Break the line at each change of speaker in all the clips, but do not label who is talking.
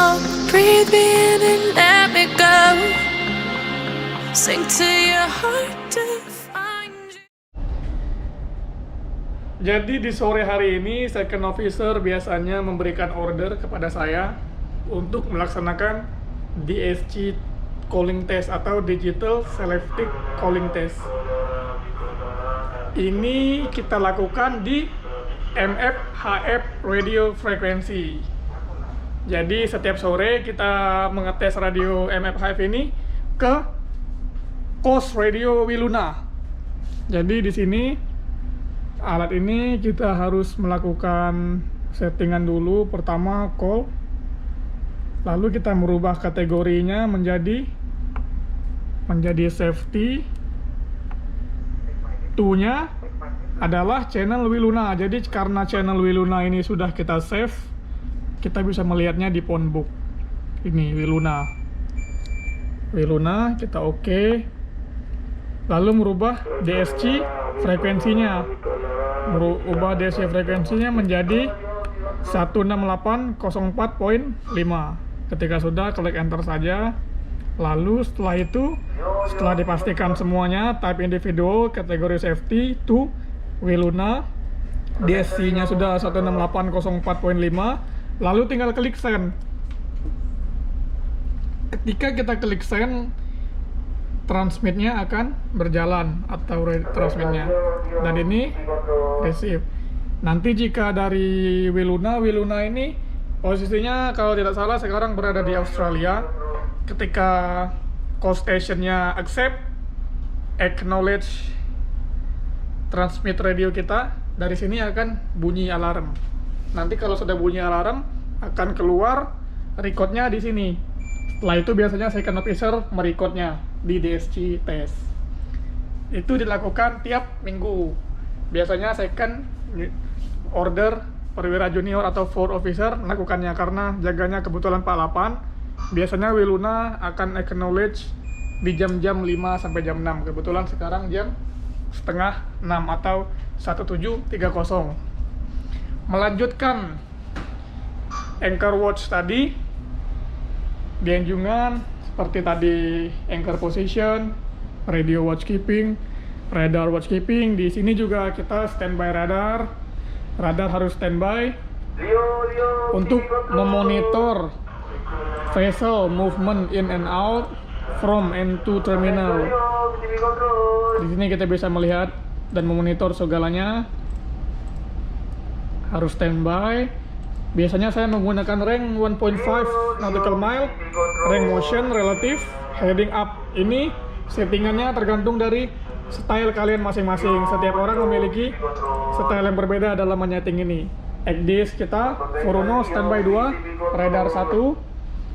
go. Breathe me in and let me go. Sink to your heart to find you.
Jadi di sore hari ini second officer biasanya memberikan order kepada saya untuk melaksanakan DSC calling test atau Digital Selective Calling Test. Ini kita lakukan di MF/HF radio frekuensi. Jadi setiap sore kita mengetes radio MF/HF ini ke Coast Radio Wiluna. Jadi di sini alat ini kita harus melakukan settingan dulu. Pertama call, lalu kita merubah kategorinya menjadi safety. Nya adalah channel Wiluna. Jadi karena channel Wiluna ini sudah kita save, kita bisa melihatnya di phone book. Ini Wiluna kita oke. Lalu merubah DSC frekuensinya. Merubah DSC frekuensinya menjadi 16804.5. Ketika sudah, klik enter saja. Lalu setelah dipastikan semuanya, type individual, kategori safety to Wiluna, DSC-nya sudah 16804.5, lalu tinggal klik send. Ketika kita klik send, transmitnya akan berjalan atau transmitnya, dan ini receive. Nanti jika dari Wiluna ini posisinya kalau tidak salah sekarang berada di Australia. Ketika call stationnya accept, acknowledge transmit radio kita, dari sini akan bunyi alarm. Nanti kalau sudah bunyi alarm akan keluar recordnya di sini. Setelah itu biasanya second officer merecordnya di DSC test. Itu dilakukan tiap minggu. Biasanya second order perwira junior atau fourth officer melakukannya karena jaganya kebetulan Pak Lapan. Biasanya Wiluna akan acknowledge di jam-jam 5 sampai jam 6. Kebetulan sekarang jam setengah 6 atau 17.30. Melanjutkan anchor watch tadi, di anjungan seperti tadi anchor position, radio watchkeeping, radar watchkeeping. Di sini juga kita standby radar. Radar harus standby untuk memonitor vessel movement in and out from and to terminal. Di sini kita bisa melihat dan memonitor segalanya. Harus standby. Biasanya saya menggunakan rank 1.5 nautical mile, rank motion relative, heading up. Ini settingannya tergantung dari style kalian masing-masing. Setiap orang memiliki style yang berbeda dalam menyeting ini. ECDIS kita, Furuno standby 2, radar 1,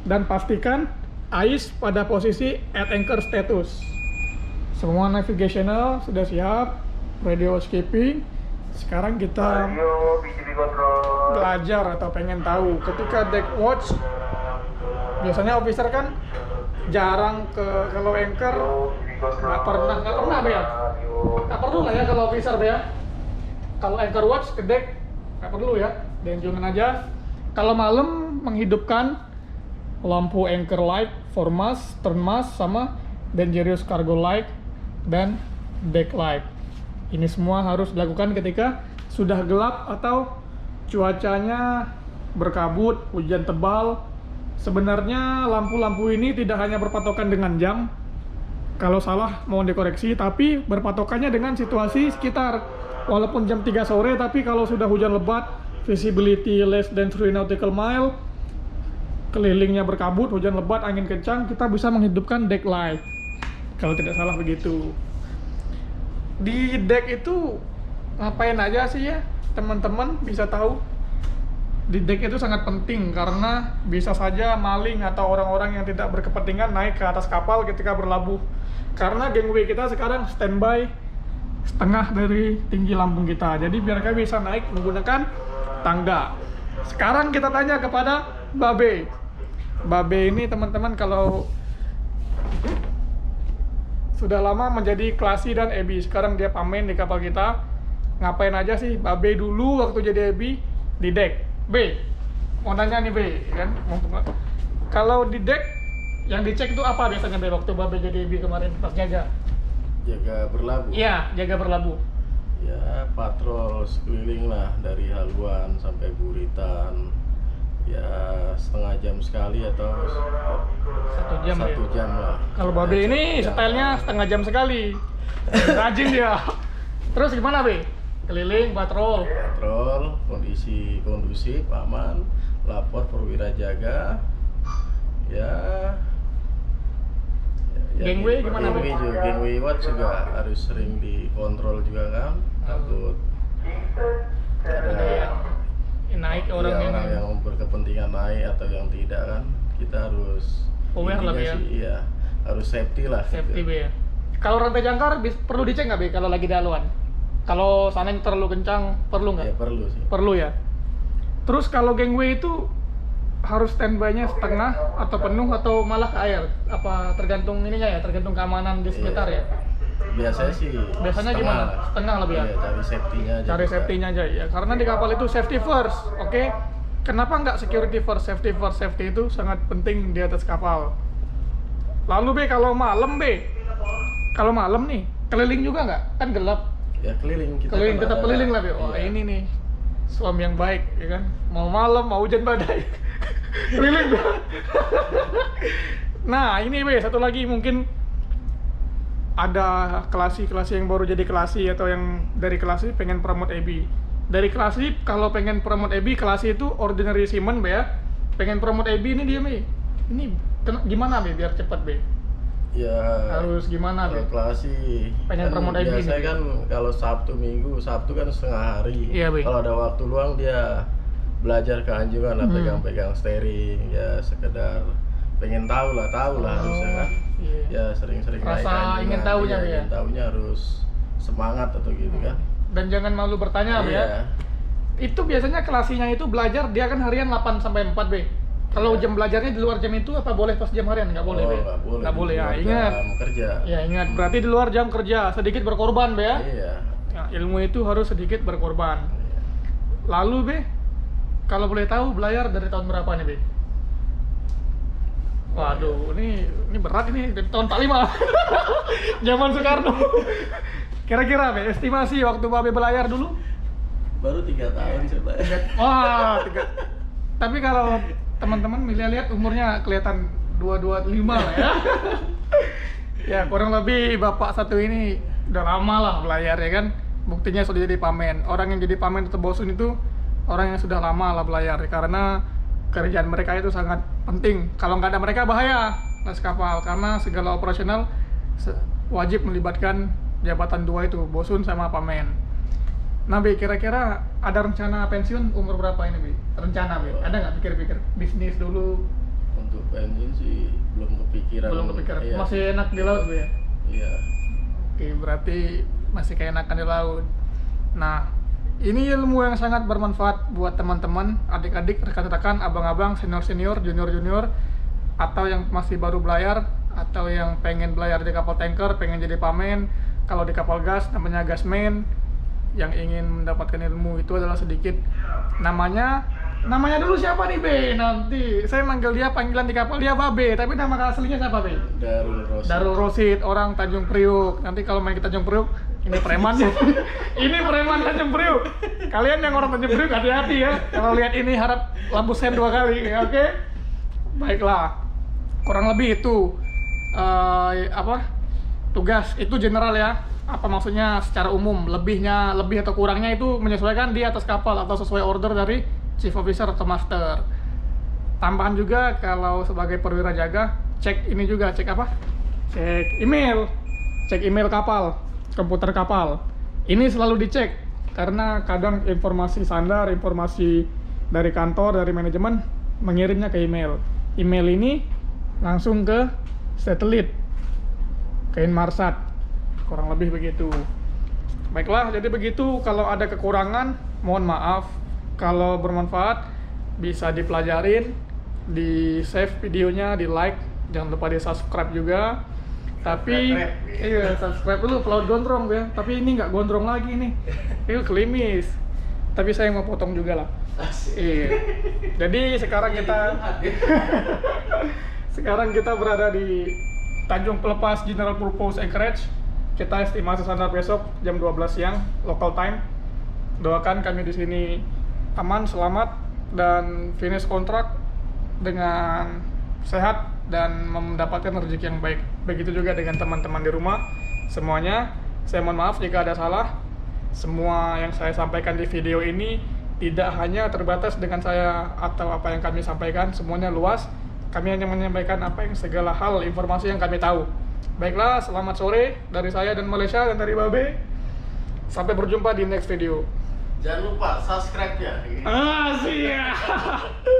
dan pastikan AIS pada posisi at anchor status. Semua navigational sudah siap, radio watchkeeping. Sekarang kita belajar atau pengen tahu ketika deck watch. Biasanya officer kan jarang kalau anchor nggak pernah ya. Nggak perlu lah ya kalau officer ya. Kalau anchor watch ke deck nggak perlu ya, dianjungan aja. Kalau malam menghidupkan lampu anchor light, foremast, sternmast, sama dangerous cargo light dan deck light. Ini semua harus dilakukan ketika sudah gelap atau cuacanya berkabut, hujan tebal. Sebenarnya lampu-lampu ini tidak hanya berpatokan dengan jam. Kalau salah mohon dikoreksi, tapi berpatokannya dengan situasi sekitar. Walaupun jam 3 sore, tapi kalau sudah hujan lebat, visibility less than 3 nautical mile, kelilingnya berkabut, hujan lebat, angin kencang, kita bisa menghidupkan deck light. Kalau tidak salah begitu. Di deck itu ngapain aja sih ya? Teman-teman bisa tahu. Di deck itu sangat penting karena bisa saja maling atau orang-orang yang tidak berkepentingan naik ke atas kapal ketika berlabuh. Karena gangway kita sekarang standby setengah dari tinggi lambung kita. Jadi biar kalian bisa naik menggunakan tangga. Sekarang kita tanya kepada Babe. Babe ini teman-teman kalau sudah lama menjadi klasi dan EBI. Sekarang dia pamen di kapal kita. Ngapain aja sih Babe dulu waktu jadi EBI di deck? B, mau nanya nih B, kan? Kalau di deck yang dicek itu apa biasanya Be waktu Babe jadi B kemarin pas jaga?
Jaga berlabuh.
Iya, jaga berlabuh.
Ya patrol sekeliling lah dari haluan sampai buritan. Ya setengah jam sekali atau
1 jam ya.
1 jam lah.
Kalau Babe ini stylenya setengah jam sekali. Rajin dia. Terus gimana Be? Keliling patrol.
Patrol, kondisi kondusif, aman, lapor perwira jaga. Ya.
Gangway gimana, Be?
Gangway watch juga harus sering dikontrol juga kan. Takut ada
Naik orang
iya,
yang
orang yang berkepentingan naik atau yang tidak kan. Kita harus
aware lah, Be, ya.
Iya, harus safety lah.
safety
gitu.
Be ya. Kalau rantai jangkar perlu dicek nggak Be kalau lagi di haluan? Kalau sana yang terlalu kencang perlu nggak?
Ya perlu sih.
Perlu ya. Terus kalau gangway itu harus standby-nya setengah atau penuh atau malah ke air? Apa tergantung ininya ya, tergantung keamanan di sekitar ya?
Biasanya sih
Biasanya
setengah
gimana?
lah.
Setengah lebih ya?
Iya, cari safety-nya aja.
Cari
juga.
safety-nya aja ya. Karena di kapal itu safety first, oke? Kenapa nggak security first, safety first? Safety itu sangat penting di atas kapal. Lalu Be, kalau malam Be, kalau malam nih keliling juga nggak? Kan gelap.
Ya keliling kita.
Keliling
kan
tetap
ada-
keliling lah Be. Wah
iya.
ini nih suami yang baik, ya kan? Mau malam, mau hujan badai, keliling. Nah ini Be, satu lagi mungkin ada kelasi yang baru jadi kelasi atau yang dari kelasi pengen promote AB. Dari kelasi kalau pengen promote AB, kelasi itu ordinary seaman Be ya. Pengen promote AB ini dia Be. Ini gimana Be biar cepat Be?
Ya
Harus gimana Be?
kalau klasi
Pengen
kan
promote IB
biasanya
nih.
kan kalau Sabtu Minggu, Sabtu kan setengah hari.
Iya, Be.
Kalau ada waktu luang dia belajar ke anjungan lah, pegang-pegang steering, ya sekedar pengen tahu lah harusnya kan.
Iya.
Ya sering-sering naik
Rasa
anjungan.
ingin tahunya,
Iya,
Be, ya?
ingin tahunya harus semangat atau gitu kan.
Dan jangan malu bertanya Be ya.
Iya.
Itu biasanya kelasinya itu belajar dia kan harian 8 sampai 4 Be. Kalau
Iya.
jam belajarnya di luar jam itu apa boleh pas jam harian? Nggak boleh
Oh,
Be.
nggak boleh.
Nggak boleh ya.
Di luar
Ingat.
jam kerja.
Ya ingat. Berarti di luar jam kerja sedikit berkorban Be ya.
Iya.
Ya, ilmu itu harus sedikit berkorban. Lalu Be, kalau boleh tahu belayar dari tahun berapa nih Be? Waduh, ini berat ini dari tahun 45. Zaman Soekarno. Kira-kira Be, estimasi waktu Babe belayar dulu?
Baru 3 tahun sebenarnya.
Wah, tapi kalau teman-teman lihat umurnya kelihatan 225 lah ya. Ya kurang lebih bapak satu ini udah lama lah belayar ya kan. Buktinya sudah jadi pamen. Orang yang jadi pamen atau bosun itu orang yang sudah lama lah belayar karena kerjaan mereka itu sangat penting. Kalau nggak ada mereka bahaya les kapal karena segala operasional wajib melibatkan jabatan dua itu, bosun sama pamen. Nah Bi, kira-kira ada rencana pensiun umur berapa ini Bi? Rencana Bi? Ada nggak pikir-pikir bisnis dulu?
Untuk pensiun sih belum kepikiran.
Belum kepikiran.
Iya.
Masih enak di laut Bi ya?
Iya.
Oke, berarti masih keenakan di laut. Nah, ini ilmu yang sangat bermanfaat buat teman-teman, adik-adik, rekan-rekan, abang-abang, senior-senior, junior-junior, atau yang masih baru belayar, atau yang pengen belayar di kapal tanker, pengen jadi pamen. Kalau di kapal gas namanya gasman. Yang ingin mendapatkan ilmu itu adalah sedikit. Namanya dulu siapa nih Be? Nanti saya manggil dia panggilan di kapal dia Babe, tapi nama aslinya siapa Be?
Darul Rosid.
Darul Rosid, orang Tanjung Priuk. Nanti kalau main ke Tanjung Priuk, ini preman ya. Ini preman Tanjung Priuk. Kalian yang orang Tanjung Priuk hati-hati ya. Kalau lihat ini harap lampu sen 2 kali, ya, oke? Baiklah. Kurang lebih itu tugas itu general ya. Apa maksudnya secara umum, lebih atau kurangnya itu menyesuaikan di atas kapal atau sesuai order dari chief officer atau master. Tambahan juga kalau sebagai perwira jaga, cek ini juga, cek apa? Cek email kapal, komputer kapal. Ini selalu dicek karena kadang informasi sandar, informasi dari kantor, dari manajemen mengirimnya ke email. Email ini langsung ke satelit, ke Inmarsat. Kurang lebih begitu. Baiklah, jadi begitu. Kalau ada kekurangan, mohon maaf. Kalau bermanfaat, bisa dipelajarin, di save videonya, di like, jangan lupa di subscribe juga. Tapi iya subscribe dulu, pelaut gondrong ya. Tapi ini nggak gondrong lagi nih, itu klimis. Tapi saya mau potong juga lah. Iya. Jadi sekarang kita berada di Tanjung Pelepas General Purpose Anchorage. Kita estimasi sandar besok jam 12 siang local time. Doakan kami di sini aman, selamat, dan finish kontrak dengan sehat dan mendapatkan rezeki yang baik. Begitu juga dengan teman-teman di rumah semuanya. Saya mohon maaf jika ada salah. Semua yang saya sampaikan di video ini tidak hanya terbatas dengan saya atau apa yang kami sampaikan, semuanya luas. Kami hanya menyampaikan apa yang segala hal informasi yang kami tahu. Baiklah, selamat sore dari saya dan Malaysia dan dari Babe. Sampai berjumpa di next video.
Jangan lupa subscribe ya.
Siap.